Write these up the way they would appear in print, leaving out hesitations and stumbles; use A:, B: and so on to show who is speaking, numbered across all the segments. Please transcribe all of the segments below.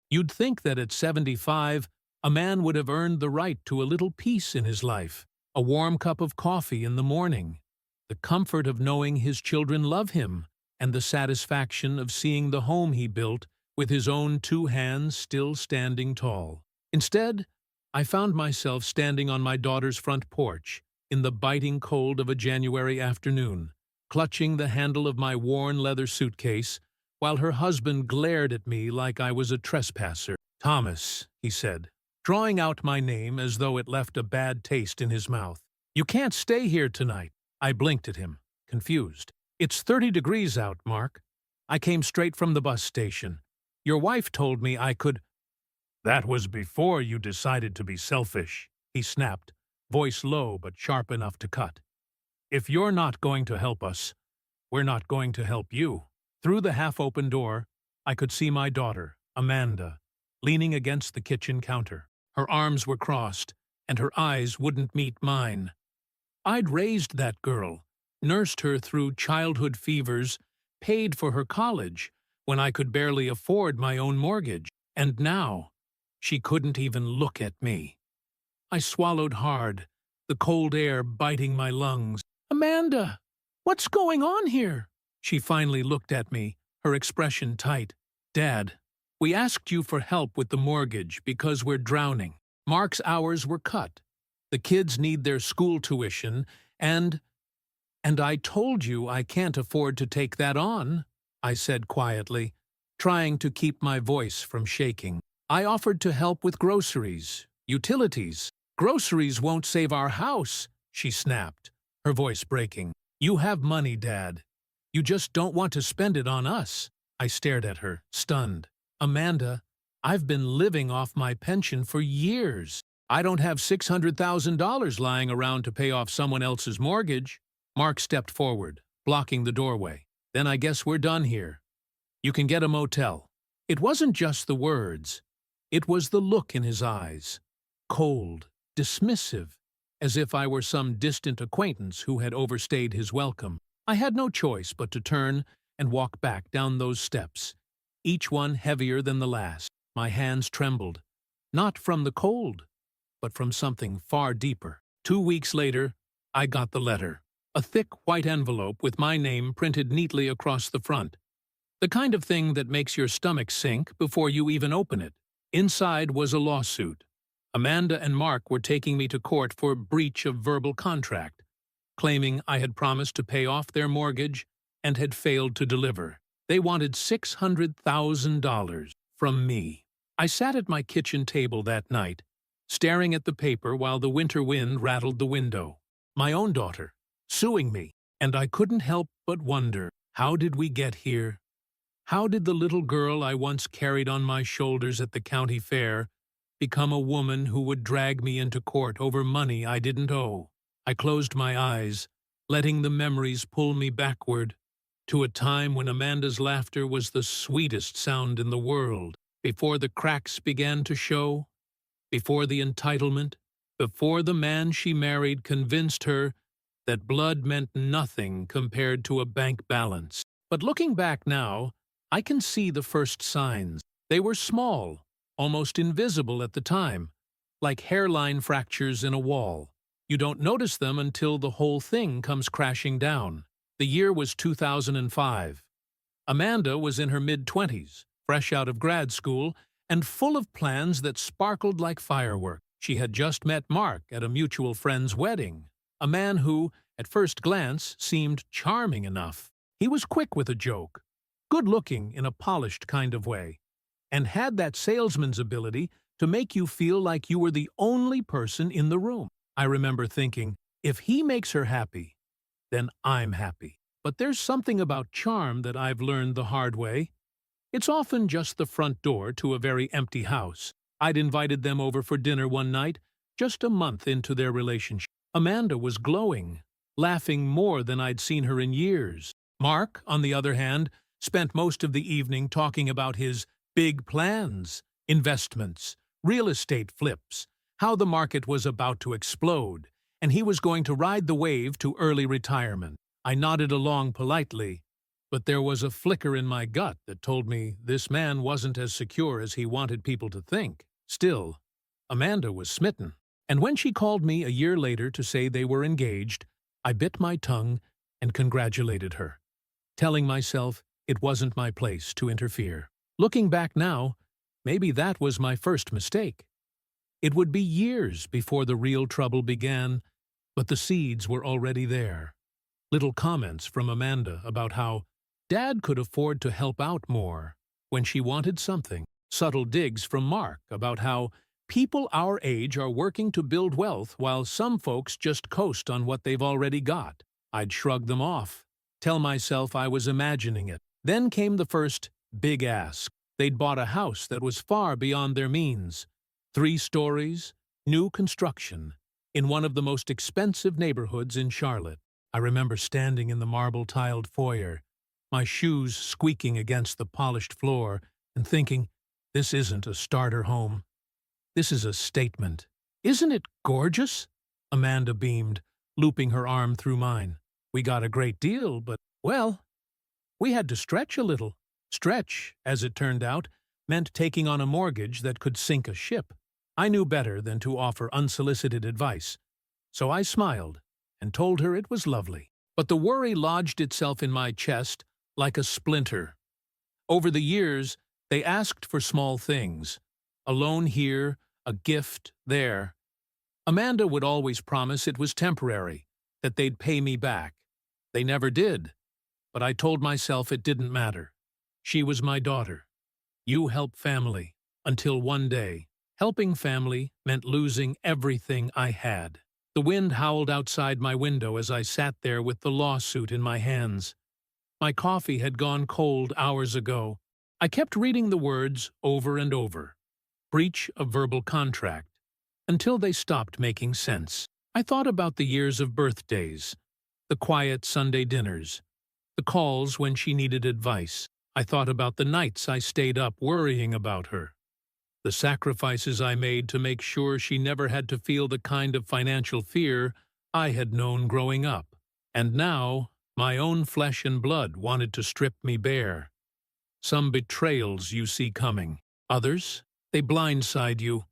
A: You'd think that at 75, a man would have earned the right to a little peace in his life, a warm cup of coffee in the morning, the comfort of knowing his children love him, and the satisfaction of seeing the home he built with his own two hands still standing tall. Instead, I found myself standing on my daughter's front porch in the biting cold of a January afternoon, clutching the handle of my worn leather suitcase, while her husband glared at me like I was a trespasser. "Thomas," he said, drawing out my name as though it left a bad taste in his mouth. "You can't stay here tonight." I blinked at him, confused. "It's 30 degrees out, Mark. I came straight from the bus station. Your wife told me I could—" "That was before you decided to be selfish," he snapped, voice low but sharp enough to cut. "If you're not going to help us, we're not going to help you." Through the half-open door, I could see my daughter, Amanda, leaning against the kitchen counter. Her arms were crossed, and her eyes wouldn't meet mine. I'd raised that girl, nursed her through childhood fevers, paid for her college when I could barely afford my own mortgage, and now she couldn't even look at me. I swallowed hard, the cold air biting my lungs. "Amanda, what's going on here?" She finally looked at me, her expression tight. "Dad, we asked you for help with the mortgage because we're drowning. Mark's hours were cut. The kids need their school tuition, and I told you I can't afford to take that on," I said quietly, trying to keep my voice from shaking. "I offered to help with groceries, utilities." "Groceries won't save our house," she snapped, her voice breaking. "You have money, Dad. You just don't want to spend it on us." I stared at her, stunned. "Amanda, I've been living off my pension for years. I don't have $600,000 lying around to pay off someone else's mortgage." Mark stepped forward, blocking the doorway. "Then I guess we're done here. You can get a motel." It wasn't just the words. It was the look in his eyes. Cold, dismissive, as if I were some distant acquaintance who had overstayed his welcome. I had no choice but to turn and walk back down those steps, each one heavier than the last. My hands trembled, not from the cold, but from something far deeper. 2 weeks later, I got the letter. A thick white envelope with my name printed neatly across the front. The kind of thing that makes your stomach sink before you even open it. Inside was a lawsuit. Amanda and Mark were taking me to court for breach of verbal contract, claiming I had promised to pay off their mortgage and had failed to deliver. They wanted $600,000 from me. I sat at my kitchen table that night, staring at the paper while the winter wind rattled the window. My own daughter, suing me, and I couldn't help but wonder, how did we get here? How did the little girl I once carried on my shoulders at the county fair become a woman who would drag me into court over money I didn't owe? I closed my eyes, letting the memories pull me backward to a time when Amanda's laughter was the sweetest sound in the world, before the cracks began to show, before the entitlement, before the man she married convinced her that blood meant nothing compared to a bank balance. But looking back now, I can see the first signs. They were small, almost invisible at the time, like hairline fractures in a wall. You don't notice them until the whole thing comes crashing down. The year was 2005. Amanda was in her mid-20s, fresh out of grad school, and full of plans that sparkled like fireworks. She had just met Mark at a mutual friend's wedding, a man who, at first glance, seemed charming enough. He was quick with a joke, good-looking in a polished kind of way, and had that salesman's ability to make you feel like you were the only person in the room. I remember thinking, if he makes her happy, then I'm happy. But there's something about charm that I've learned the hard way. It's often just the front door to a very empty house. I'd invited them over for dinner one night, just a month into their relationship. Amanda was glowing, laughing more than I'd seen her in years. Mark, on the other hand, spent most of the evening talking about his big plans, investments, real estate flips, how the market was about to explode, and he was going to ride the wave to early retirement. I nodded along politely, But there was a flicker in my gut that told me this man wasn't as secure as he wanted people to think. Still, Amanda was smitten. And when she called me a year later to say they were engaged, I bit my tongue and congratulated her, telling myself it wasn't my place to interfere. Looking back now, maybe that was my first mistake. It would be years before the real trouble began, but the seeds were already there. Little comments from Amanda about how Dad could afford to help out more when she wanted something. Subtle digs from Mark about how people our age are working to build wealth while some folks just coast on what they've already got. I'd shrug them off, tell myself I was imagining it. Then came the first big ask. They'd bought a house that was far beyond their means. 3 stories, new construction, in one of the most expensive neighborhoods in Charlotte. I remember standing in the marble-tiled foyer, my shoes squeaking against the polished floor, and thinking, this isn't a starter home. This is a statement. Isn't it gorgeous? Amanda beamed, looping her arm through mine. We got a great deal, but, well, we had to stretch a little. Stretch, as it turned out, meant taking on a mortgage that could sink a ship. I knew better than to offer unsolicited advice, so I smiled and told her it was lovely. But the worry lodged itself in my chest like a splinter. Over the years, they asked for small things. A loan here, a gift there. Amanda would always promise it was temporary, that they'd pay me back. They never did, but I told myself it didn't matter. She was my daughter. You help family, until one day, helping family meant losing everything I had. The wind howled outside my window as I sat there with the lawsuit in my hands. My coffee had gone cold hours ago. I kept reading the words over and over. Breach of verbal contract, until they stopped making sense. I thought about the years of birthdays, the quiet Sunday dinners, the calls when she needed advice. I thought about the nights I stayed up worrying about her, the sacrifices I made to make sure she never had to feel the kind of financial fear I had known growing up. And now, my own flesh and blood wanted to strip me bare. Some betrayals you see coming. Others, they blindside you,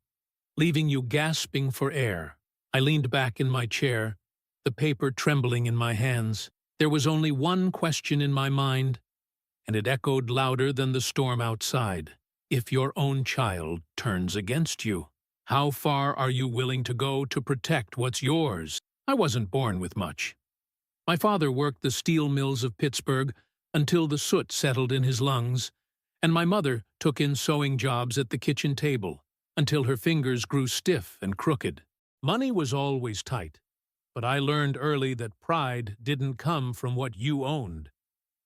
A: leaving you gasping for air. I leaned back in my chair, the paper trembling in my hands. There was only one question in my mind, and it echoed louder than the storm outside. If your own child turns against you, how far are you willing to go to protect what's yours? I wasn't born with much. My father worked the steel mills of Pittsburgh until the soot settled in his lungs, and my mother took in sewing jobs at the kitchen table until her fingers grew stiff and crooked. Money was always tight, but I learned early that pride didn't come from what you owned.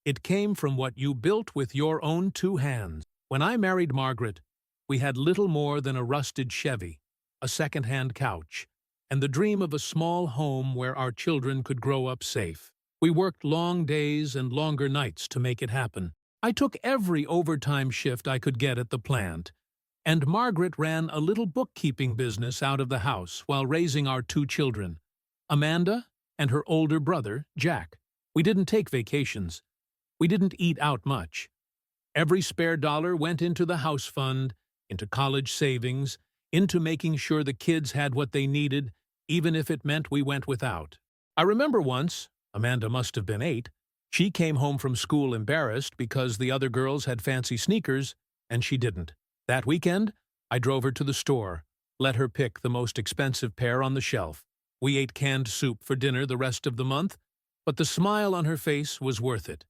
A: It came from what you built with your own 2 hands. When I married Margaret, we had little more than a rusted Chevy, a second-hand couch, and the dream of a small home where our children could grow up safe. We worked long days and longer nights to make it happen. I took every overtime shift I could get at the plant, and Margaret ran a little bookkeeping business out of the house while raising our 2 children, Amanda and her older brother, Jack. We didn't take vacations. We didn't eat out much. Every spare dollar went into the house fund, into college savings, into making sure the kids had what they needed, even if it meant we went without. I remember once, Amanda must have been 8, she came home from school embarrassed because the other girls had fancy sneakers, and she didn't. That weekend, I drove her to the store, let her pick the most expensive pair on the shelf. We ate canned soup for dinner the rest of the month, but the smile on her face was worth it.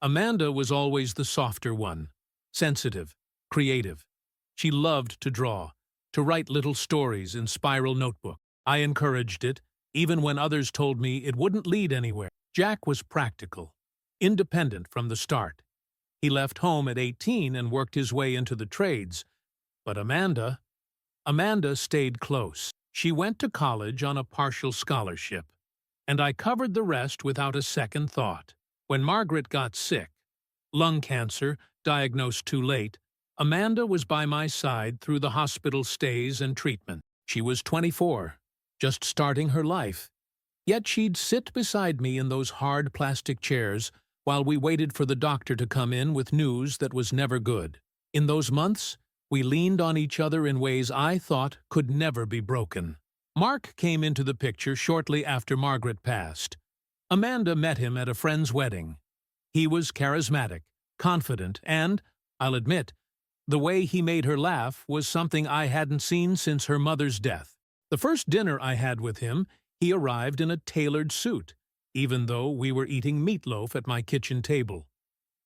A: Amanda was always the softer one, sensitive, creative. She loved to draw, to write little stories in spiral notebook. I encouraged it, even when others told me it wouldn't lead anywhere. Jack was practical, independent from the start. He left home at 18 and worked his way into the trades. But Amanda stayed close. She went to college on a partial scholarship, and I covered the rest without a second thought. When Margaret got sick, lung cancer, diagnosed too late, Amanda was by my side through the hospital stays and treatment. She was 24, just starting her life. Yet she'd sit beside me in those hard plastic chairs, while we waited for the doctor to come in with news that was never good. In those months, we leaned on each other in ways I thought could never be broken. Mark came into the picture shortly after Margaret passed. Amanda met him at a friend's wedding. He was charismatic, confident, and, I'll admit, the way he made her laugh was something I hadn't seen since her mother's death. The first dinner I had with him, he arrived in a tailored suit, even though we were eating meatloaf at my kitchen table.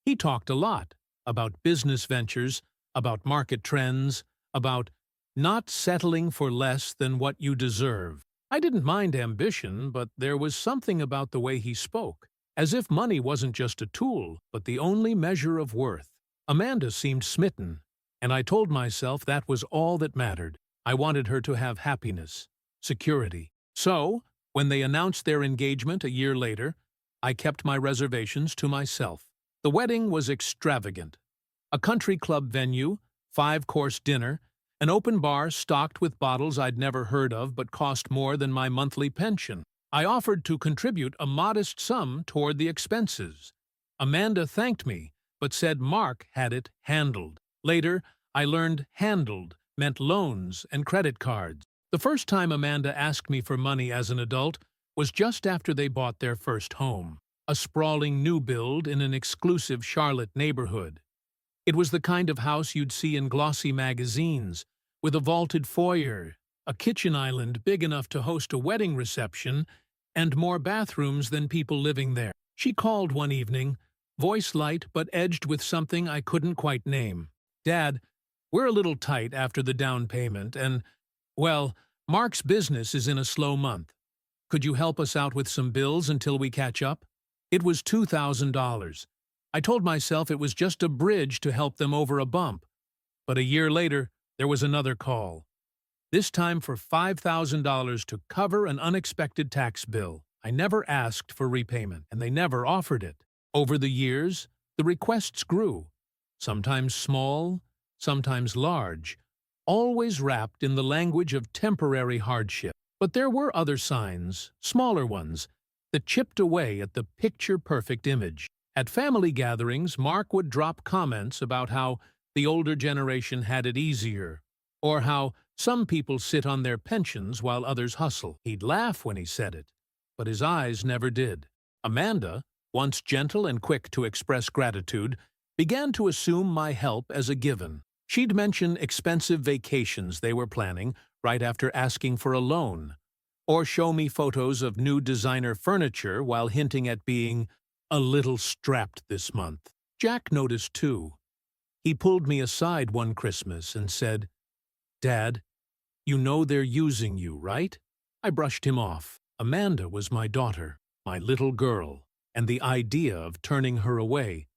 A: He talked a lot about business ventures, about market trends, about not settling for less than what you deserve. I didn't mind ambition, but there was something about the way he spoke, as if money wasn't just a tool, but the only measure of worth. Amanda seemed smitten, and I told myself that was all that mattered. I wanted her to have happiness, security. So, when they announced their engagement a year later, I kept my reservations to myself. The wedding was extravagant. A country club venue, 5-course dinner, an open bar stocked with bottles I'd never heard of but cost more than my monthly pension. I offered to contribute a modest sum toward the expenses. Amanda thanked me, but said Mark had it handled. Later, I learned handled meant loans and credit cards. The first time Amanda asked me for money as an adult was just after they bought their first home, a sprawling new build in an exclusive Charlotte neighborhood. It was the kind of house you'd see in glossy magazines, with a vaulted foyer, a kitchen island big enough to host a wedding reception, and more bathrooms than people living there. She called one evening, voice light but edged with something I couldn't quite name. "Dad, we're a little tight after the down payment, and, well, Mark's business is in a slow month. Could you help us out with some bills until we catch up?" It was $2,000. I told myself it was just a bridge to help them over a bump. But a year later, there was another call. This time for $5,000 to cover an unexpected tax bill. I never asked for repayment, and they never offered it. Over the years, the requests grew, sometimes small, sometimes large, always wrapped in the language of temporary hardship. But there were other signs, smaller ones, that chipped away at the picture-perfect image. At family gatherings, Mark would drop comments about how the older generation had it easier, or how some people sit on their pensions while others hustle. He'd laugh when he said it, but his eyes never did. Amanda, once gentle and quick to express gratitude, began to assume my help as a given. She'd mention expensive vacations they were planning right after asking for a loan, or show me photos of new designer furniture while hinting at being a little strapped this month. Jack noticed too. He pulled me aside one Christmas and said, "Dad, you know they're using you, right?" I brushed him off. Amanda was my daughter, my little girl, and the idea of turning her away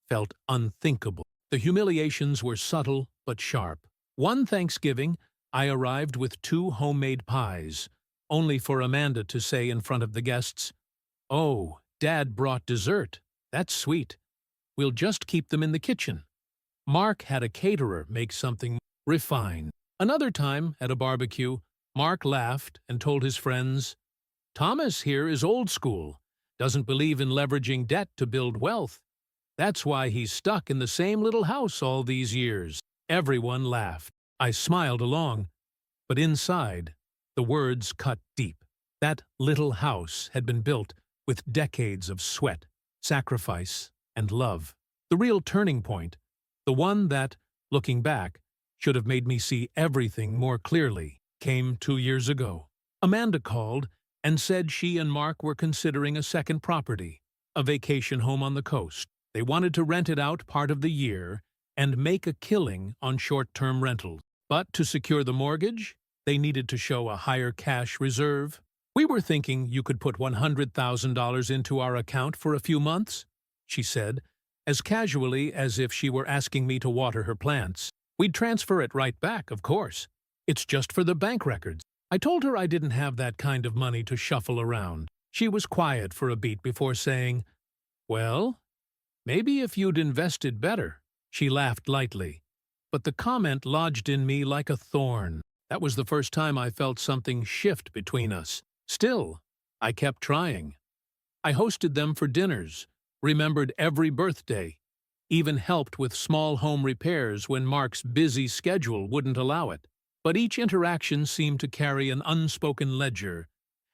A: felt unthinkable. The humiliations were subtle but sharp. One Thanksgiving, I arrived with 2 homemade pies, only for Amanda to say in front of the guests, "Oh, Dad brought dessert. That's sweet. We'll just keep them in the kitchen." Mark had a caterer make something refined. Another time, at a barbecue, Mark laughed and told his friends, "Thomas here is old school, doesn't believe in leveraging debt to build wealth. That's why he's stuck in the same little house all these years." Everyone laughed. I smiled along, but inside, the words cut deep. That little house had been built with decades of sweat, sacrifice, and love. The real turning point, the one that, looking back, should have made me see everything more clearly, came 2 years ago. Amanda called and said she and Mark were considering a second property, a vacation home on the coast. They wanted to rent it out part of the year and make a killing on short-term rentals. But to secure the mortgage, they needed to show a higher cash reserve. "We were thinking you could put $100,000 into our account for a few months," she said, as casually as if she were asking me to water her plants. "We'd transfer it right back, of course. It's just for the bank records." I told her I didn't have that kind of money to shuffle around. She was quiet for a beat before saying, "Well, maybe if you'd invested better." She laughed lightly, but the comment lodged in me like a thorn. That was the first time I felt something shift between us. Still, I kept trying. I hosted them for dinners, remembered every birthday, even helped with small home repairs when Mark's busy schedule wouldn't allow it. But each interaction seemed to carry an unspoken ledger,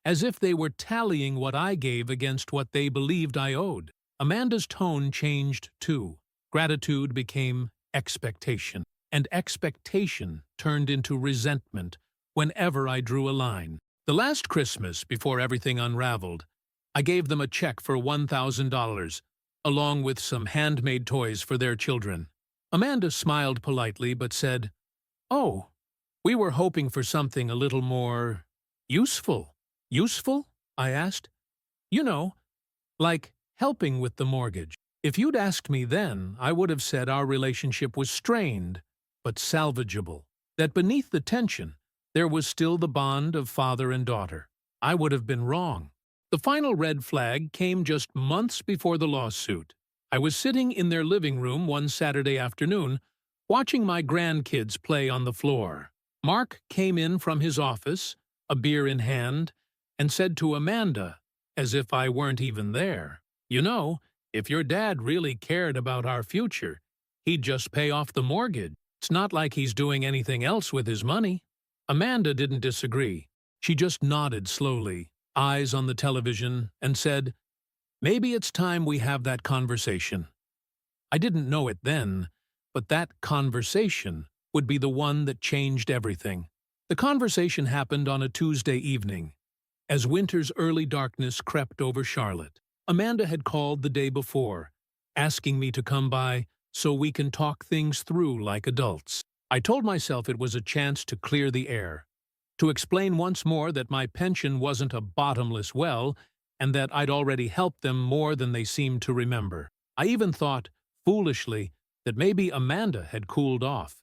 A: as if they were tallying what I gave against what they believed I owed. Amanda's tone changed too. Gratitude became expectation, and expectation turned into resentment whenever I drew a line. The last Christmas, before everything unraveled, I gave them a check for $1,000, along with some handmade toys for their children. Amanda smiled politely but said, "Oh, we were hoping for something a little more useful." "Useful?" I asked. "You know, like helping with the mortgage." If you'd asked me then, I would have said our relationship was strained, but salvageable. That beneath the tension, there was still the bond of father and daughter. I would have been wrong. The final red flag came just months before the lawsuit. I was sitting in their living room one Saturday afternoon, watching my grandkids play on the floor. Mark came in from his office, a beer in hand, and said to Amanda, as if I weren't even there, "You know, if your dad really cared about our future, he'd just pay off the mortgage. It's not like he's doing anything else with his money." Amanda didn't disagree. She just nodded slowly, eyes on the television, and said, "Maybe it's time we have that conversation." I didn't know it then, but that conversation would be the one that changed everything. The conversation happened on a Tuesday evening, as winter's early darkness crept over Charlotte. Amanda had called the day before, asking me to come by so we can talk things through like adults. I told myself it was a chance to clear the air, to explain once more that my pension wasn't a bottomless well and that I'd already helped them more than they seemed to remember. I even thought, foolishly, that maybe Amanda had cooled off,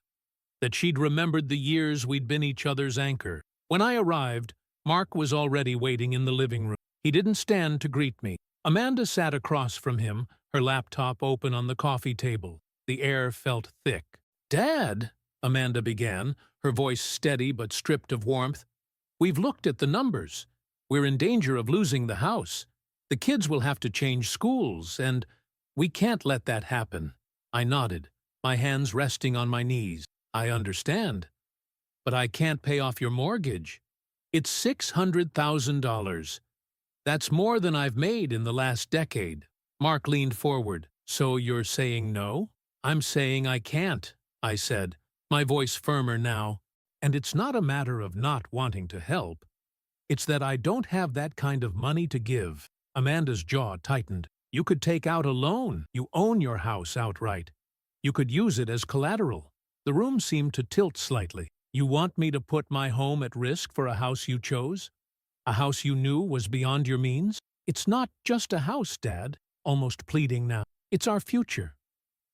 A: that she'd remembered the years we'd been each other's anchor. When I arrived, Mark was already waiting in the living room. He didn't stand to greet me. Amanda sat across from him, her laptop open on the coffee table. The air felt thick. "Dad," Amanda began, her voice steady but stripped of warmth, "we've looked at the numbers. We're in danger of losing the house. The kids will have to change schools, and we can't let that happen." I nodded, my hands resting on my knees. "I understand. But I can't pay off your mortgage. It's $600,000. That's more than I've made in the last decade." Mark leaned forward. "So you're saying no?" "I'm saying I can't," I said, my voice firmer now. "And it's not a matter of not wanting to help. It's that I don't have that kind of money to give." Amanda's jaw tightened. "You could take out a loan. You own your house outright. You could use it as collateral." The room seemed to tilt slightly. "You want me to put my home at risk for a house you chose? A house you knew was beyond your means?" "It's not just a house, Dad," almost pleading now. "It's our future.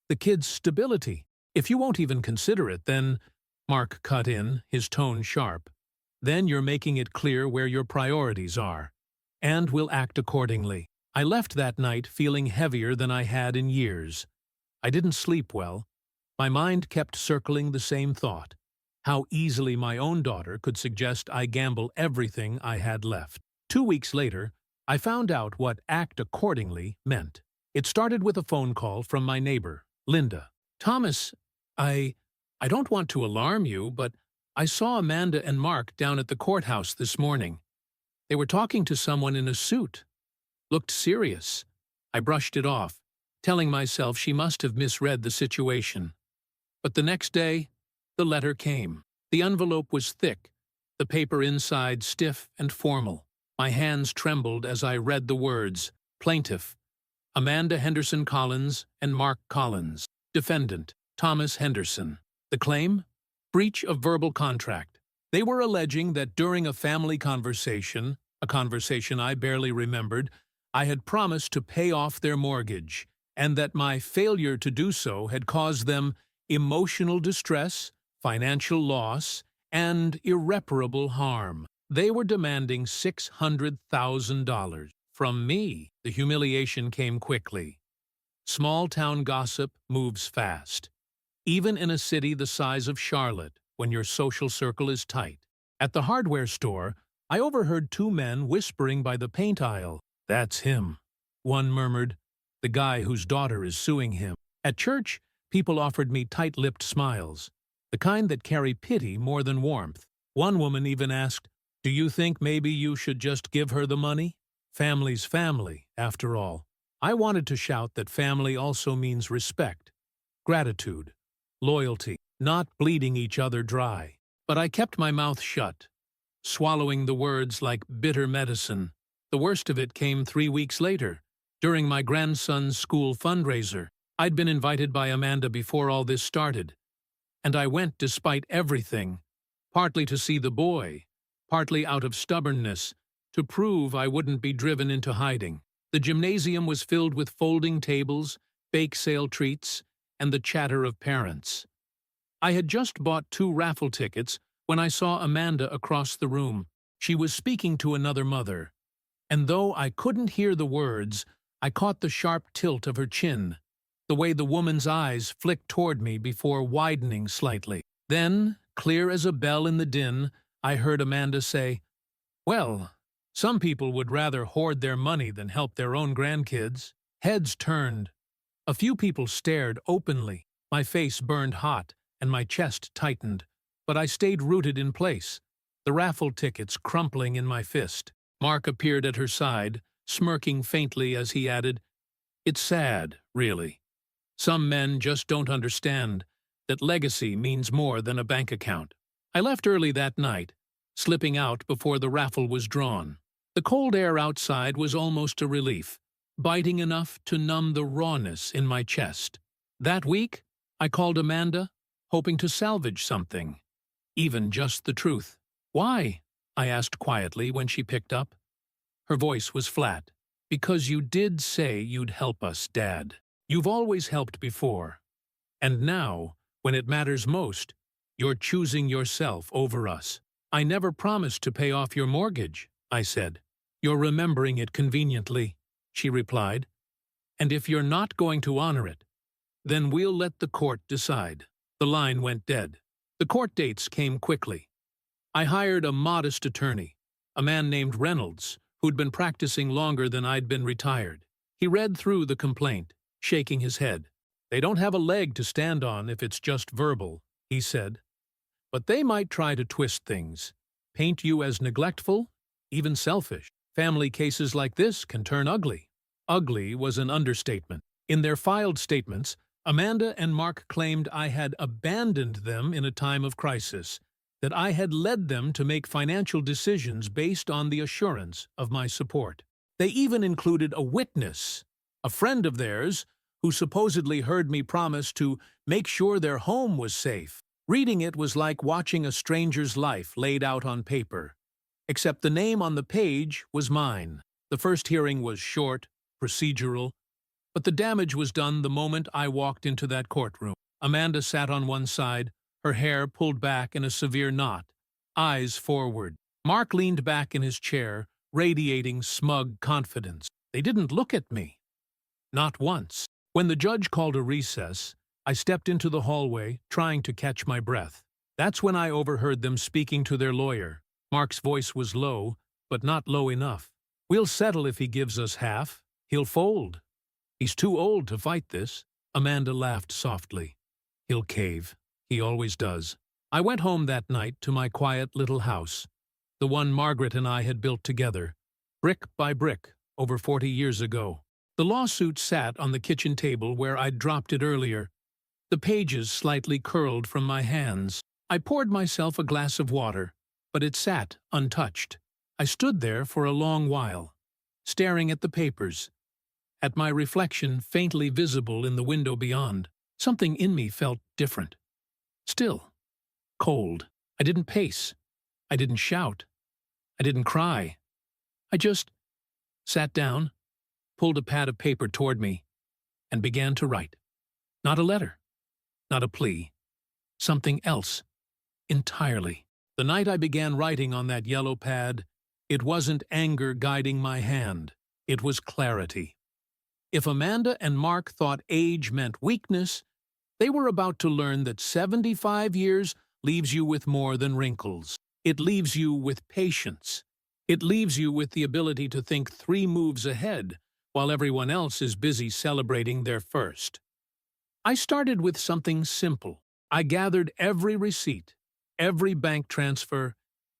A: The kids' stability. If you won't even consider it, then—" Mark cut in, his tone sharp. "Then you're making it clear where your priorities are. And we'll act accordingly." I left that night feeling heavier than I had in years. I didn't sleep well. My mind kept circling the same thought: how easily my own daughter could suggest I gamble everything I had left. 2 weeks later, I found out what act accordingly meant. It started with a phone call from my neighbor, Linda. "Thomas, I don't want to alarm you, but I saw Amanda and Mark down at the courthouse this morning. They were talking to someone in a suit. Looked serious." I brushed it off, telling myself she must have misread the situation. But the next day, the letter came. The envelope was thick, the paper inside stiff and formal. My hands trembled as I read the words: Plaintiff, Amanda Henderson Collins and Mark Collins. Defendant, Thomas Henderson. The claim? Breach of verbal contract. They were alleging that during a family conversation, a conversation I barely remembered, I had promised to pay off their mortgage, and that my failure to do so had caused them emotional distress, financial loss, and irreparable harm. They were demanding $600,000 from me. The humiliation came quickly. Small-town gossip moves fast, even in a city the size of Charlotte, when your social circle is tight. At the hardware store, I overheard 2 men whispering by the paint aisle. "That's him," one murmured. the guy whose daughter is suing him. At church, people offered me tight-lipped smiles, the kind that carry pity more than warmth. One woman even asked, "Do you think maybe you should just give her the money?" Family's family, after all. I wanted to shout that family also means respect, gratitude, loyalty, not bleeding each other dry. But I kept my mouth shut, swallowing the words like bitter medicine. The worst of it came 3 weeks later, during my grandson's school fundraiser. I'd been invited by Amanda before all this started, and I went despite everything, partly to see the boy, partly out of stubbornness, to prove I wouldn't be driven into hiding. The gymnasium was filled with folding tables, bake sale treats, and the chatter of parents. I had just bought 2 raffle tickets when I saw Amanda across the room. She was speaking to another mother, and though I couldn't hear the words, I caught the sharp tilt of her chin, the way the woman's eyes flicked toward me before widening slightly. Then, clear as a bell in the din, I heard Amanda say, "Well, some people would rather hoard their money than help their own grandkids." Heads turned. A few people stared openly. My face burned hot, and my chest tightened, but I stayed rooted in place, the raffle tickets crumpling in my fist. Mark appeared at her side, smirking faintly as he added, "It's sad, really. Some men just don't understand that legacy means more than a bank account." I left early that night, slipping out before the raffle was drawn. The cold air outside was almost a relief, biting enough to numb the rawness in my chest. That week, I called Amanda, hoping to salvage something, even just the truth. "Why?" I asked quietly when she picked up. Her voice was flat. "Because you did say you'd help us, Dad. You've always helped before. And now, when it matters most, you're choosing yourself over us." "I never promised to pay off your mortgage," I said. "You're remembering it conveniently," she replied. "And if you're not going to honor it, then we'll let the court decide." The line went dead. The court dates came quickly. I hired a modest attorney, a man named Reynolds, who'd been practicing longer than I'd been retired. He read through the complaint, shaking his head. "They don't have a leg to stand on if it's just verbal," he said. "But they might try to twist things, paint you as neglectful, even selfish. Family cases like this can turn ugly." Ugly was an understatement. In their filed statements, Amanda and Mark claimed I had abandoned them in a time of crisis, that I had led them to make financial decisions based on the assurance of my support. They even included a witness, a friend of theirs, who supposedly heard me promise to make sure their home was safe. Reading it was like watching a stranger's life laid out on paper, except the name on the page was mine. The first hearing was short, procedural, but the damage was done the moment I walked into that courtroom. Amanda sat on one side, her hair pulled back in a severe knot, eyes forward. Mark leaned back in his chair, radiating smug confidence. They didn't look at me. Not once. When the judge called a recess, I stepped into the hallway, trying to catch my breath. That's when I overheard them speaking to their lawyer. Mark's voice was low, but not low enough. "We'll settle if he gives us half. He'll fold. He's too old to fight this." Amanda laughed softly. "He'll cave. He always does." I went home that night to my quiet little house, the one Margaret and I had built together, brick by brick, over 40 years ago. The lawsuit sat on the kitchen table where I'd dropped it earlier, the pages slightly curled from my hands. I poured myself a glass of water, but it sat untouched. I stood there for a long while, staring at the papers, at my reflection faintly visible in the window beyond. Something in me felt different. Still. Cold. I didn't pace. I didn't shout. I didn't cry. I just sat down, pulled a pad of paper toward me, and began to write. Not a letter. Not a plea. Something else. Entirely. The night I began writing on that yellow pad, it wasn't anger guiding my hand. It was clarity. If Amanda and Mark thought age meant weakness, they were about to learn that 75 years leaves you with more than wrinkles. It leaves you with patience. It leaves you with the ability to think 3 moves ahead while everyone else is busy celebrating their first. I started with something simple. I gathered every receipt, every bank transfer,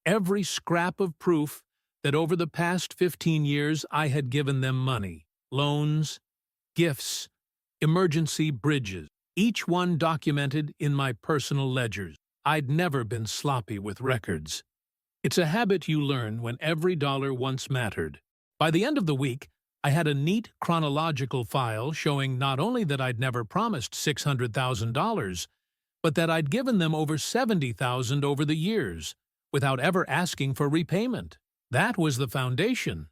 A: every scrap of proof that over the past 15 years I had given them money, loans, gifts, emergency bridges, each one documented in my personal ledgers. I'd never been sloppy with records. It's a habit you learn when every dollar once mattered. By the end of the week, I had a neat chronological file showing not only that I'd never promised $600,000, but that I'd given them over $70,000 over the years, without ever asking for repayment. That was the foundation.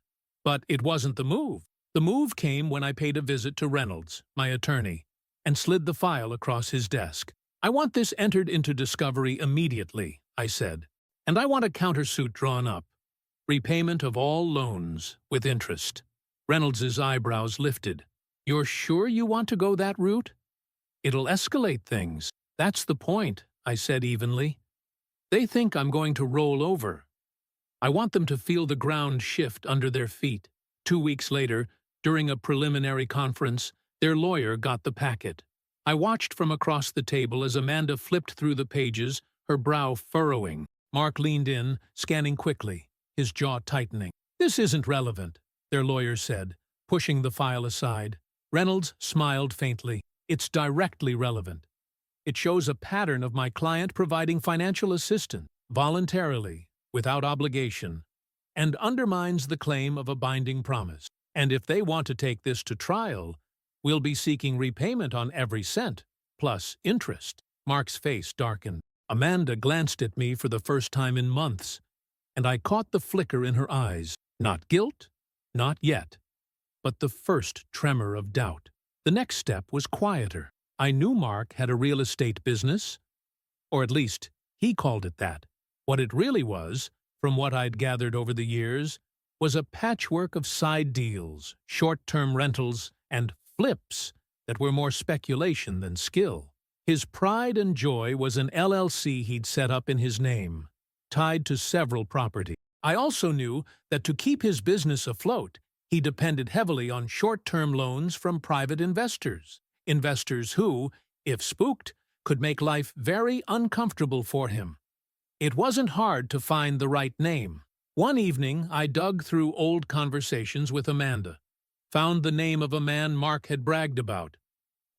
A: But it wasn't the move. The move came when I paid a visit to Reynolds, my attorney, and slid the file across his desk. "I want this entered into discovery immediately," I said, "and I want a countersuit drawn up. Repayment of all loans, with interest." Reynolds's eyebrows lifted. "You're sure you want to go that route? It'll escalate things." "That's the point," I said evenly. "They think I'm going to roll over. I want them to feel the ground shift under their feet." 2 weeks later, during a preliminary conference, their lawyer got the packet. I watched from across the table as Amanda flipped through the pages, her brow furrowing. Mark leaned in, scanning quickly, his jaw tightening. "This isn't relevant," their lawyer said, pushing the file aside. Reynolds smiled faintly. "It's directly relevant. It shows a pattern of my client providing financial assistance, voluntarily, without obligation, and undermines the claim of a binding promise. And if they want to take this to trial, we'll be seeking repayment on every cent, plus interest." Mark's face darkened. Amanda glanced at me for the first time in months, and I caught the flicker in her eyes. Not guilt, not yet, but the first tremor of doubt. The next step was quieter. I knew Mark had a real estate business, or at least he called it that. What it really was, from what I'd gathered over the years, was a patchwork of side deals, short-term rentals, and flips that were more speculation than skill. His pride and joy was an LLC he'd set up in his name, tied to several properties. I also knew that to keep his business afloat, he depended heavily on short-term loans from private investors. Investors who, if spooked, could make life very uncomfortable for him. It wasn't hard to find the right name. One evening, I dug through old conversations with Amanda, found the name of a man Mark had bragged about,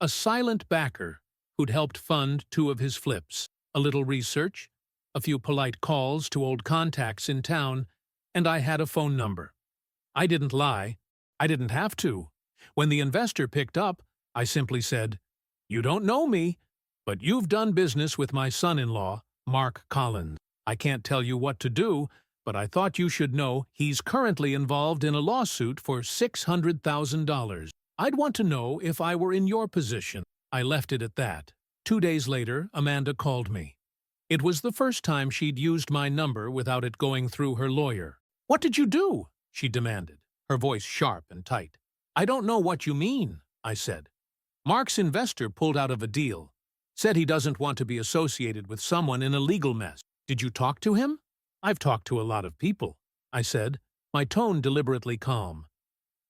A: a silent backer who'd helped fund 2 of his flips. A little research, a few polite calls to old contacts in town, and I had a phone number. I didn't lie. I didn't have to. When the investor picked up, I simply said, "You don't know me, but you've done business with my son-in-law, Mark Collins. I can't tell you what to do, but I thought you should know he's currently involved in a lawsuit for $600,000. I'd want to know if I were in your position." I left it at that. 2 days later, Amanda called me. It was the first time she'd used my number without it going through her lawyer. "What did you do?" she demanded, her voice sharp and tight. "I don't know what you mean," I said. "Mark's investor pulled out of a deal. Said he doesn't want to be associated with someone in a legal mess. Did you talk to him?" "I've talked to a lot of people," I said, my tone deliberately calm.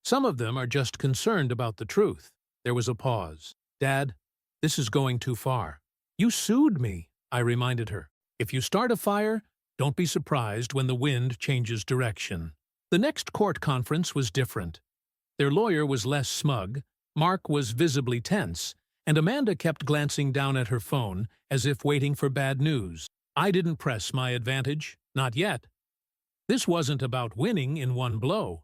A: "Some of them are just concerned about the truth." There was a pause. "Dad, this is going too far." "You sued me," I reminded her. "If you start a fire, don't be surprised when the wind changes direction." The next court conference was different. Their lawyer was less smug, Mark was visibly tense, and Amanda kept glancing down at her phone as if waiting for bad news. I didn't press my advantage, not yet. This wasn't about winning in one blow.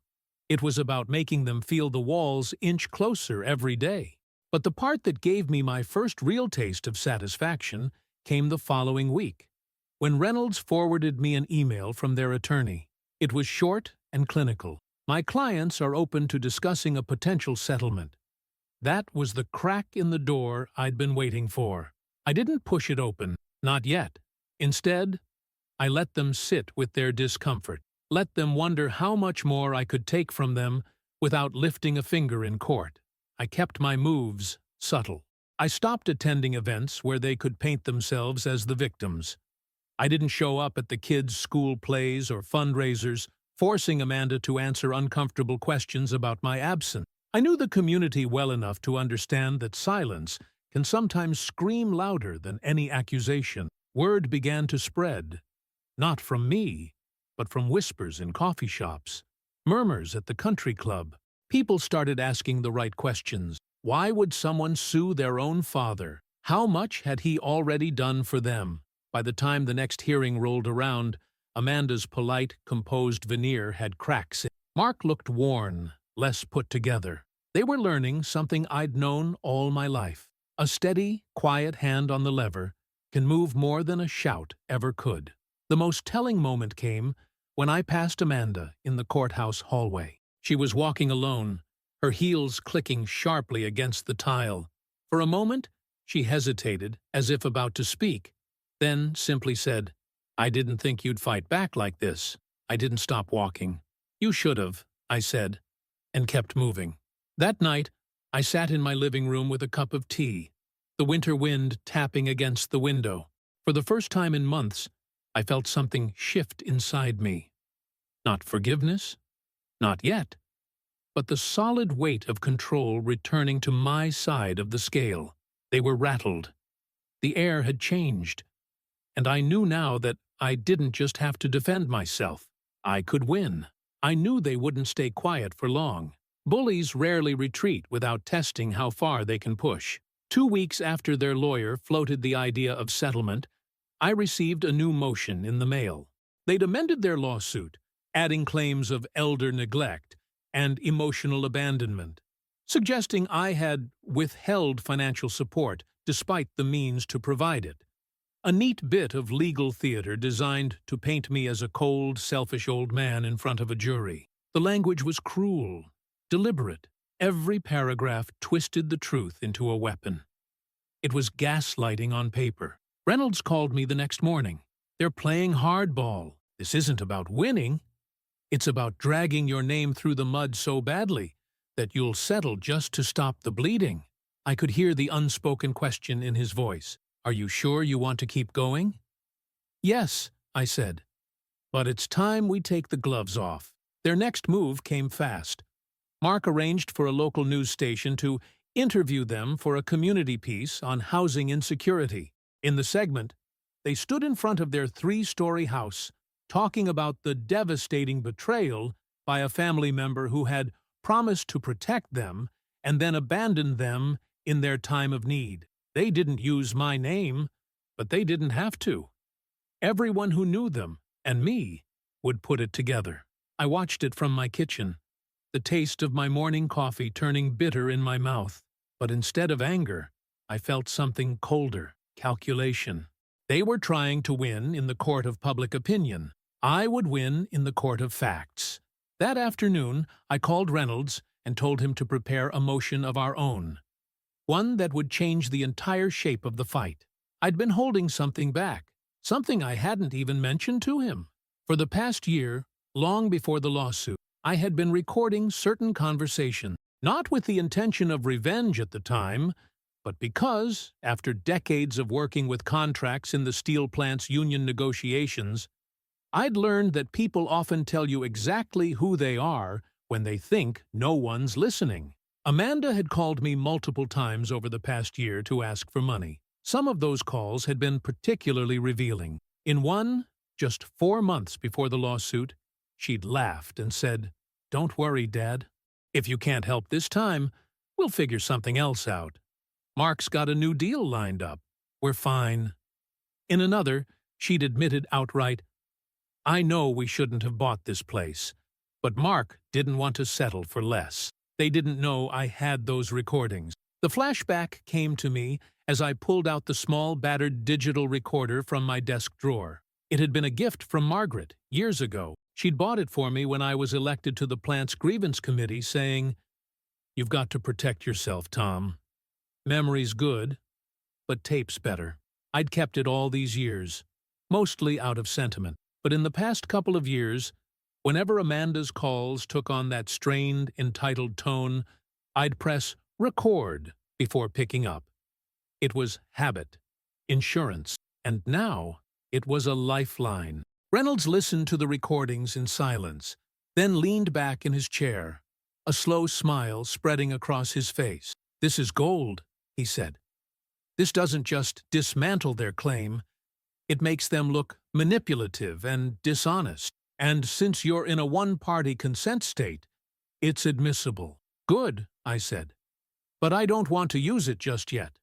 A: It was about making them feel the walls inch closer every day. But the part that gave me my first real taste of satisfaction came the following week, when Reynolds forwarded me an email from their attorney. It was short and clinical. "My clients are open to discussing a potential settlement." That was the crack in the door I'd been waiting for. I didn't push it open, not yet. Instead, I let them sit with their discomfort, let them wonder how much more I could take from them without lifting a finger in court. I kept my moves subtle. I stopped attending events where they could paint themselves as the victims. I didn't show up at the kids' school plays or fundraisers, forcing Amanda to answer uncomfortable questions about my absence. I knew the community well enough to understand that silence can sometimes scream louder than any accusation. Word began to spread, not from me, but from whispers in coffee shops, murmurs at the country club. People started asking the right questions. Why would someone sue their own father? How much had he already done for them? By the time the next hearing rolled around, Amanda's polite, composed veneer had cracks in it. Mark looked worn, less put together. They were learning something I'd known all my life. A steady, quiet hand on the lever can move more than a shout ever could. The most telling moment came when I passed Amanda in the courthouse hallway. She was walking alone, her heels clicking sharply against the tile. For a moment, she hesitated, as if about to speak, then simply said, "I didn't think you'd fight back like this." I didn't stop walking. "You should have," I said, and kept moving. That night, I sat in my living room with a cup of tea, the winter wind tapping against the window. For the first time in months, I felt something shift inside me. Not forgiveness, not yet, but the solid weight of control returning to my side of the scale. They were rattled. The air had changed, and I knew now that I didn't just have to defend myself. I could win. I knew they wouldn't stay quiet for long. Bullies rarely retreat without testing how far they can push. 2 weeks after their lawyer floated the idea of settlement, I received a new motion in the mail. They'd amended their lawsuit, adding claims of elder neglect and emotional abandonment, suggesting I had withheld financial support despite the means to provide it. A neat bit of legal theater designed to paint me as a cold, selfish old man in front of a jury. The language was cruel, deliberate. Every paragraph twisted the truth into a weapon. It was gaslighting on paper. Reynolds called me the next morning. "They're playing hardball. This isn't about winning. It's about dragging your name through the mud so badly that you'll settle just to stop the bleeding." I could hear the unspoken question in his voice. "Are you sure you want to keep going?" "Yes," I said. "But it's time we take the gloves off." Their next move came fast. Mark arranged for a local news station to interview them for a community piece on housing insecurity. In the segment, they stood in front of their 3-story house, talking about the devastating betrayal by a family member who had promised to protect them and then abandoned them in their time of need. They didn't use my name, but they didn't have to. Everyone who knew them, and me, would put it together. I watched it from my kitchen, the taste of my morning coffee turning bitter in my mouth. But instead of anger, I felt something colder: calculation. They were trying to win in the court of public opinion. I would win in the court of facts. That afternoon, I called Reynolds and told him to prepare a motion of our own, one that would change the entire shape of the fight. I'd been holding something back, something I hadn't even mentioned to him. For the past year, long before the lawsuit, I had been recording certain conversations, not with the intention of revenge at the time, but because, after decades of working with contracts in the steel plant's union negotiations, I'd learned that people often tell you exactly who they are when they think no one's listening. Amanda had called me multiple times over the past year to ask for money. Some of those calls had been particularly revealing. In one, just 4 months before the lawsuit, she'd laughed and said, "Don't worry, Dad. If you can't help this time, we'll figure something else out. Mark's got a new deal lined up. We're fine." In another, she'd admitted outright, "I know we shouldn't have bought this place, but Mark didn't want to settle for less." They didn't know I had those recordings. The flashback came to me as I pulled out the small, battered digital recorder from my desk drawer. It had been a gift from Margaret years ago. She'd bought it for me when I was elected to the plant's grievance committee, saying, "You've got to protect yourself, Tom. Memory's good, but tape's better." I'd kept it all these years, mostly out of sentiment. But in the past couple of years, whenever Amanda's calls took on that strained, entitled tone, I'd press record before picking up. It was habit, insurance, and now it was a lifeline. Reynolds listened to the recordings in silence, then leaned back in his chair. a slow smile spreading across his face. "This is gold," he said. "This doesn't just dismantle their claim, it makes them look manipulative and dishonest. And since you're in a one-party consent state, it's admissible." "Good," I said. "But I don't want to use it just yet.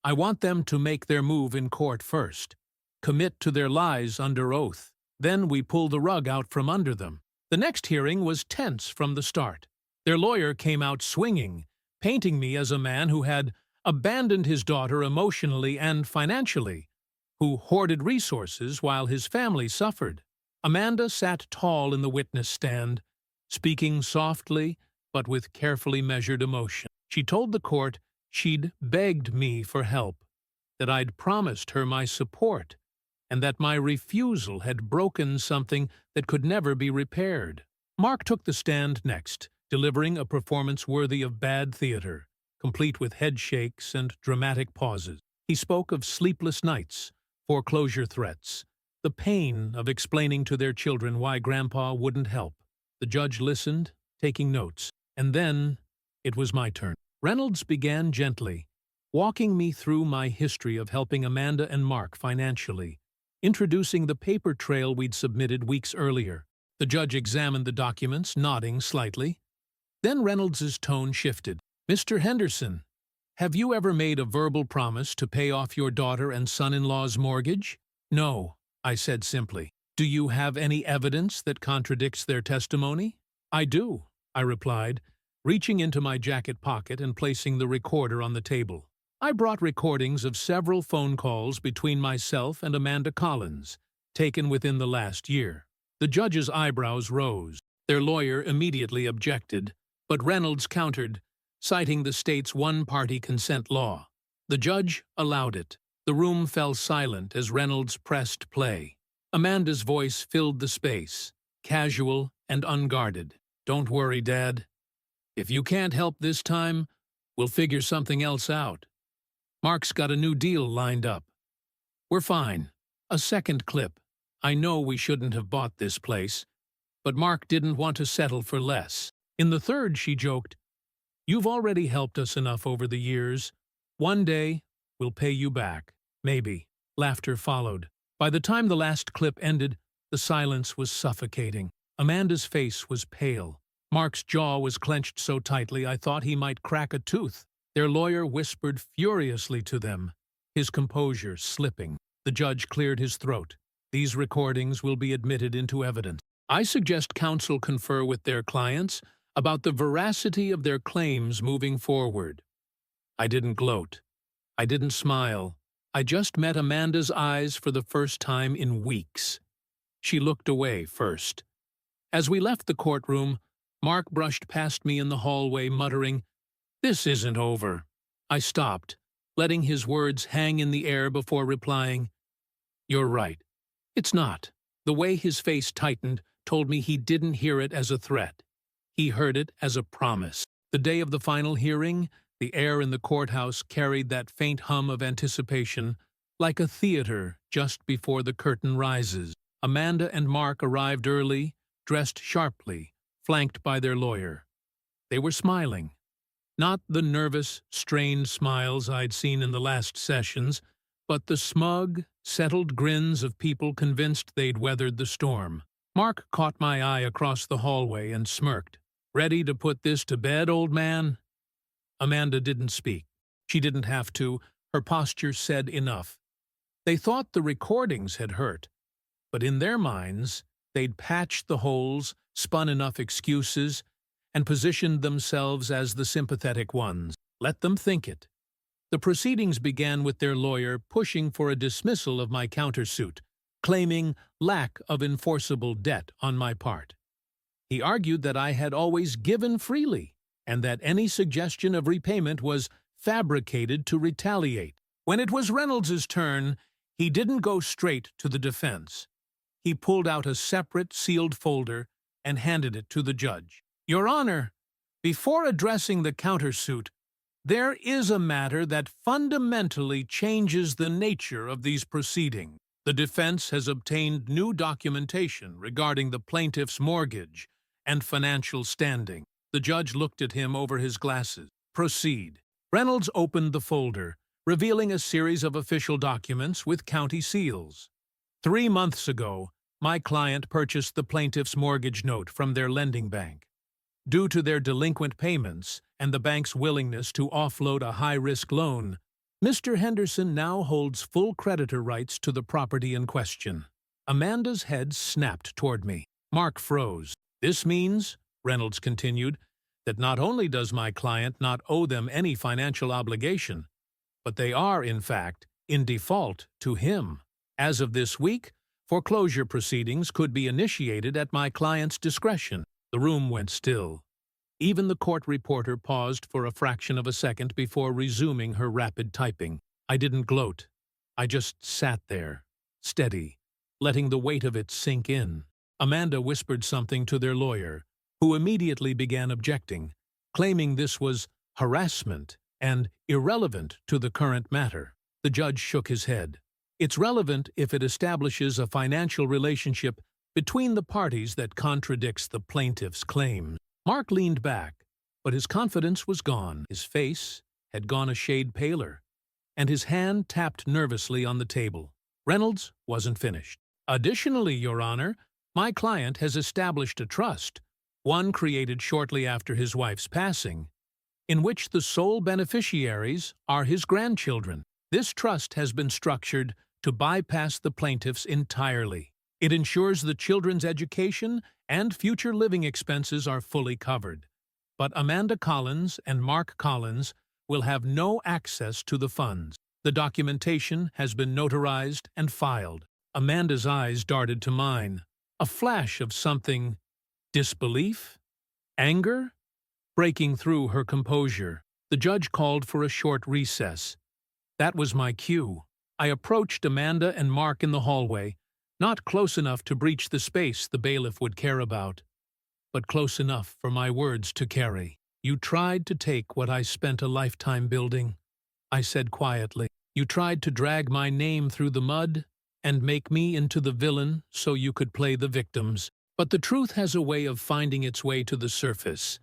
A: I want them to make their move in court first, commit to their lies under oath. Then we pull the rug out from under them." The next hearing was tense from the start. Their lawyer came out swinging, painting me as a man who had abandoned his daughter emotionally and financially, who hoarded resources while his family suffered. Amanda sat tall in the witness stand, speaking softly but with carefully measured emotion. She told the court she'd begged me for help, that I'd promised her my support, and that my refusal had broken something that could never be repaired. Mark took the stand next, delivering a performance worthy of bad theater, complete with head shakes and dramatic pauses. He spoke of sleepless nights, foreclosure threats, the pain of explaining to their children why Grandpa wouldn't help. The judge listened, taking notes, and then it was my turn. Reynolds began gently, walking me through my history of helping Amanda and Mark financially, introducing the paper trail we'd submitted weeks earlier. The judge examined the documents, nodding slightly. Then Reynolds's tone shifted. "Mr. Henderson, have you ever made a verbal promise to pay off your daughter and son-in-law's mortgage?" "No," I said simply. "Do you have any evidence that contradicts their testimony?" "I do," I replied, reaching into my jacket pocket and placing the recorder on the table. I brought recordings of several phone calls between myself and Amanda Collins, taken within the last year. The judge's eyebrows rose. Their lawyer immediately objected, but Reynolds countered, citing the state's one-party consent law. The judge allowed it. The room fell silent as Reynolds pressed play. Amanda's voice filled the space, casual and unguarded. "Don't worry, Dad. If you can't help this time, we'll figure something else out. Mark's got a new deal lined up. We're fine." A second clip. "I know we shouldn't have bought this place, but Mark didn't want to settle for less." In the third, she joked, "You've already helped us enough over the years. One day, we'll pay you back. Maybe." Laughter followed. By the time the last clip ended, the silence was suffocating. Amanda's face was pale. Mark's jaw was clenched so tightly I thought he might crack a tooth. Their lawyer whispered furiously to them, his composure slipping. The judge cleared his throat. "These recordings will be admitted into evidence. I suggest counsel confer with their clients about the veracity of their claims moving forward." I didn't gloat. I didn't smile. I just met Amanda's eyes for the first time in weeks. She looked away first. As we left the courtroom, Mark brushed past me in the hallway, muttering, "This isn't over." I stopped, letting his words hang in the air before replying, "You're right. It's not." The way his face tightened told me he didn't hear it as a threat. He heard it as a promise. The day of the final hearing, the air in the courthouse carried that faint hum of anticipation, like a theater just before the curtain rises. Amanda and Mark arrived early, dressed sharply, flanked by their lawyer. They were smiling. Not the nervous, strained smiles I'd seen in the last sessions, but the smug, settled grins of people convinced they'd weathered the storm. Mark caught my eye across the hallway and smirked. "Ready to put this to bed, old man?" Amanda didn't speak. She didn't have to. Her posture said enough. They thought the recordings had hurt, but in their minds, they'd patched the holes, spun enough excuses, and positioned themselves as the sympathetic ones. Let them think it. The proceedings began with their lawyer pushing for a dismissal of my countersuit, claiming lack of enforceable debt on my part. He argued that I had always given freely, and that any suggestion of repayment was fabricated to retaliate. When it was Reynolds's turn, he didn't go straight to the defense. He pulled out a separate sealed folder and handed it to the judge. "Your Honor, before addressing the countersuit, there is a matter that fundamentally changes the nature of these proceedings. The defense has obtained new documentation regarding the plaintiff's mortgage and financial standing. The judge looked at him over his glasses. Proceed. Reynolds opened the folder, revealing a series of official documents with county seals. 3 months ago, my client purchased the plaintiff's mortgage note from their lending bank. Due to their delinquent payments and the bank's willingness to offload a high-risk loan, Mr. Henderson now holds full creditor rights to the property in question. Amanda's head snapped toward me. Mark froze. This means, Reynolds continued, that not only does my client not owe them any financial obligation, but they are, in fact, in default to him. As of this week, foreclosure proceedings could be initiated at my client's discretion. The room went still. Even the court reporter paused for a fraction of a second before resuming her rapid typing. I didn't gloat. I just sat there, steady, letting the weight of it sink in. Amanda whispered something to their lawyer, who immediately began objecting, claiming this was harassment and irrelevant to the current matter. The judge shook his head. It's relevant if it establishes a financial relationship between the parties that contradicts the plaintiff's claims. Mark leaned back, but his confidence was gone. His face had gone a shade paler, and his hand tapped nervously on the table. Reynolds wasn't finished. Additionally, Your Honor, my client has established a trust, one created shortly after his wife's passing, in which the sole beneficiaries are his grandchildren. This trust has been structured to bypass the plaintiffs entirely. It ensures the children's education and future living expenses are fully covered. But Amanda Collins and Mark Collins will have no access to the funds. The documentation has been notarized and filed. Amanda's eyes darted to mine. A flash of something. Disbelief? Anger? Breaking through her composure, the judge called for a short recess. That was my cue. I approached Amanda and Mark in the hallway, not close enough to breach the space the bailiff would care about, but close enough for my words to carry. You tried to take what I spent a lifetime building, I said quietly. You tried to drag my name through the mud and make me into the villain so you could play the victims. But the truth has a way of finding its way to the surface.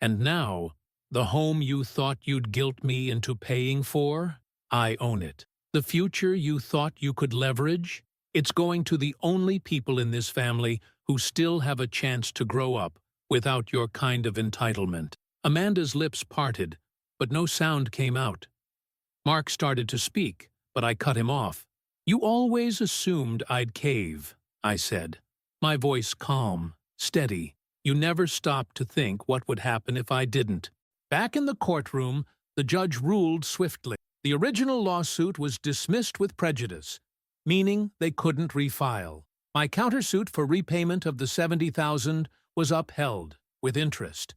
A: And now, the home you thought you'd guilt me into paying for, I own it. The future you thought you could leverage, it's going to the only people in this family who still have a chance to grow up without your kind of entitlement. Amanda's lips parted, but no sound came out. Mark started to speak, but I cut him off. You always assumed I'd cave, I said, my voice calm, steady. You never stopped to think what would happen if I didn't. Back in the courtroom, the judge ruled swiftly. The original lawsuit was dismissed with prejudice, meaning they couldn't refile. My countersuit for repayment of the $70,000 was upheld, with interest,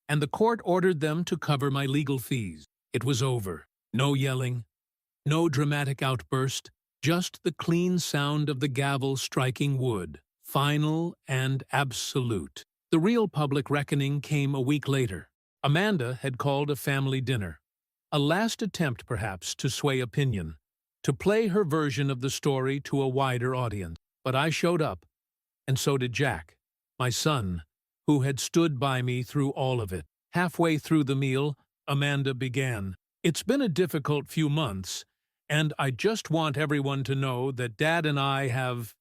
A: and the court ordered them to cover my legal fees. It was over. No yelling, no dramatic outburst, just the clean sound of the gavel striking wood, final and absolute. The real public reckoning came a week later. Amanda had called a family dinner, a last attempt perhaps to sway opinion, to play her version of the story to a wider audience. But I showed up, and so did Jack, my son, who had stood by me through all of it. Halfway through the meal, Amanda began. It's been a difficult few months, and I just want everyone to know that Dad and I have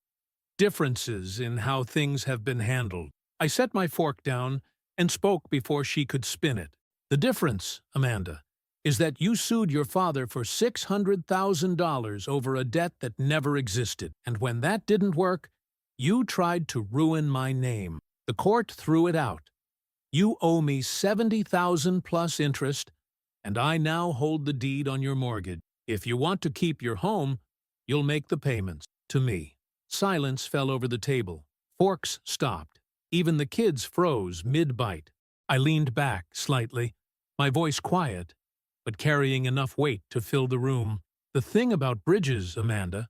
A: differences in how things have been handled. I set my fork down and spoke before she could spin it. The difference, Amanda, is that you sued your father for $600,000 over a debt that never existed, and when that didn't work, you tried to ruin my name. The court threw it out. You owe me $70,000 plus interest, and I now hold the deed on your mortgage. If you want to keep your home, you'll make the payments to me. Silence fell over the table. Forks stopped. Even the kids froze mid-bite. I leaned back slightly, my voice quiet, but carrying enough weight to fill the room. The thing about bridges, Amanda,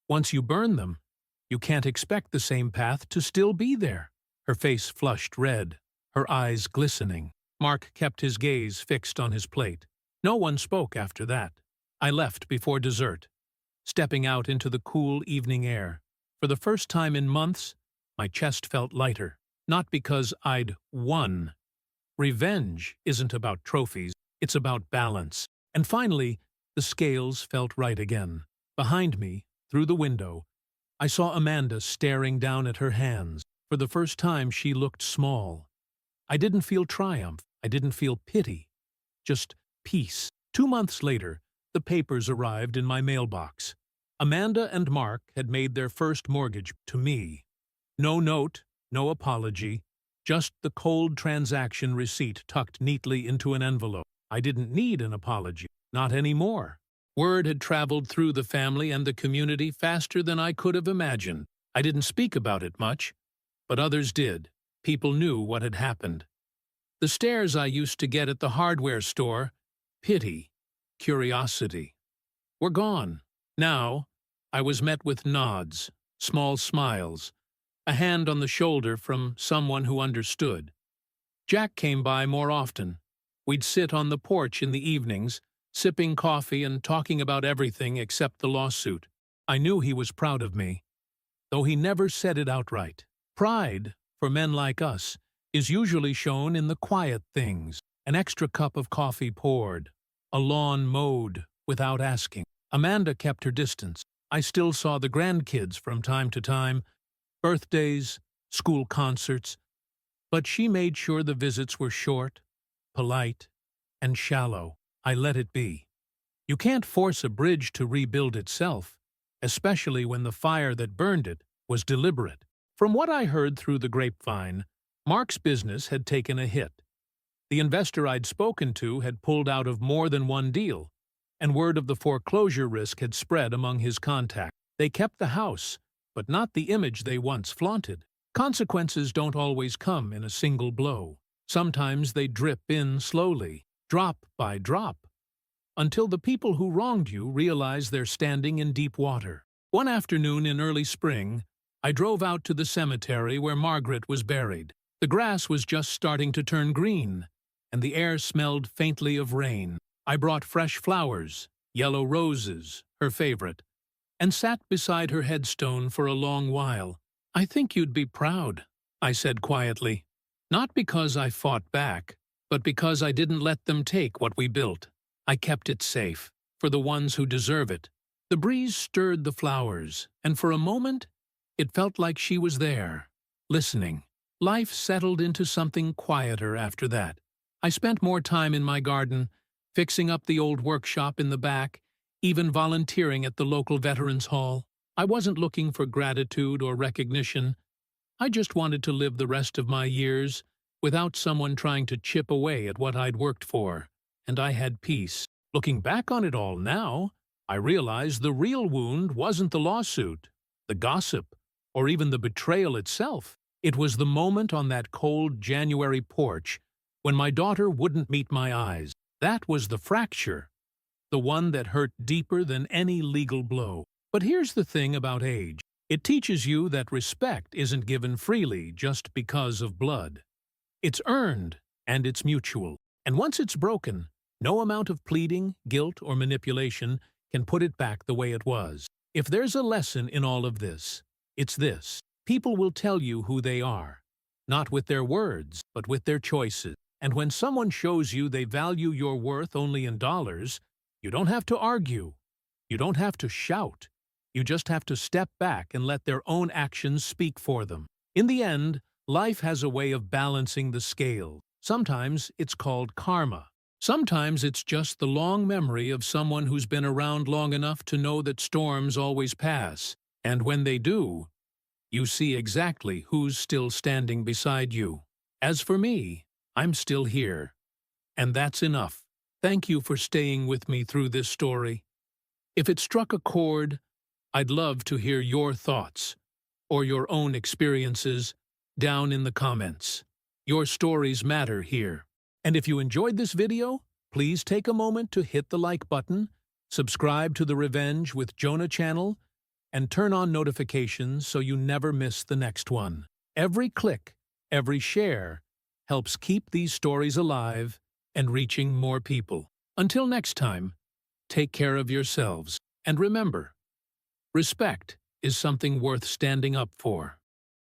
A: once you burn them, you can't expect the same path to still be there. Her face flushed red, her eyes glistening. Mark kept his gaze fixed on his plate. No one spoke after that. I left before dessert, stepping out into the cool evening air. For the first time in months, my chest felt lighter, not because I'd won, Revenge isn't about trophies, it's about balance. And finally, the scales felt right again. Behind me, through the window, I saw Amanda staring down at her hands. For the first time, she looked small. I didn't feel triumph. I didn't feel pity. Just peace. 2 months later, the papers arrived in my mailbox. Amanda and Mark had made their first mortgage to me. No note, no apology, just the cold transaction receipt tucked neatly into an envelope. I didn't need an apology, not anymore. Word had traveled through the family and the community faster than I could have imagined. I didn't speak about it much, but others did. People knew what had happened. The stares I used to get at the hardware store, pity, curiosity, were gone. Now, I was met with nods, small smiles, a hand on the shoulder from someone who understood. Jack came by more often. We'd sit on the porch in the evenings, sipping coffee and talking about everything except the lawsuit. I knew he was proud of me, though he never said it outright. Pride, for men like us, is usually shown in the quiet things: an extra cup of coffee poured, a lawn mowed without asking. Amanda kept her distance. I still saw the grandkids from time to time, birthdays, school concerts, but she made sure the visits were short, polite, and shallow. I let it be. You can't force a bridge to rebuild itself, especially when the fire that burned it was deliberate. From what I heard through the grapevine, Mark's business had taken a hit. The investor I'd spoken to had pulled out of more than one deal, and word of the foreclosure risk had spread among his contacts. They kept the house, but not the image they once flaunted. Consequences don't always come in a single blow. Sometimes they drip in slowly, drop by drop, until the people who wronged you realize they're standing in deep water. One afternoon in early spring, I drove out to the cemetery where Margaret was buried. The grass was just starting to turn green, and the air smelled faintly of rain. I brought fresh flowers, yellow roses, her favorite, and sat beside her headstone for a long while. "I think you'd be proud," I said quietly. "Not because I fought back, but because I didn't let them take what we built. I kept it safe, for the ones who deserve it." The breeze stirred the flowers, and for a moment, it felt like she was there, listening. Life settled into something quieter after that. I spent more time in my garden, fixing up the old workshop in the back, even volunteering at the local Veterans Hall. I wasn't looking for gratitude or recognition. I just wanted to live the rest of my years without someone trying to chip away at what I'd worked for, and I had peace. Looking back on it all now, I realized the real wound wasn't the lawsuit, the gossip, or even the betrayal itself. It was the moment on that cold January porch when my daughter wouldn't meet my eyes. That was the fracture, the one that hurt deeper than any legal blow. But here's the thing about age. It teaches you that respect isn't given freely just because of blood. It's earned, and it's mutual. And once it's broken, no amount of pleading, guilt, or manipulation can put it back the way it was. If there's a lesson in all of this, it's this: people will tell you who they are, not with their words, but with their choices. And when someone shows you they value your worth only in dollars, you don't have to argue. You don't have to shout. You just have to step back and let their own actions speak for them. In the end, life has a way of balancing the scale. Sometimes it's called karma. Sometimes it's just the long memory of someone who's been around long enough to know that storms always pass. And when they do, you see exactly who's still standing beside you. As for me, I'm still here. And that's enough. Thank you for staying with me through this story. If it struck a chord, I'd love to hear your thoughts or your own experiences down in the comments. Your stories matter here. And if you enjoyed this video, please take a moment to hit the like button, subscribe to the Revenge with Jonah channel, and turn on notifications so you never miss the next one. Every click, every share, helps keep these stories alive and reaching more people. Until next time, take care of yourselves, and remember, respect is something worth standing up for.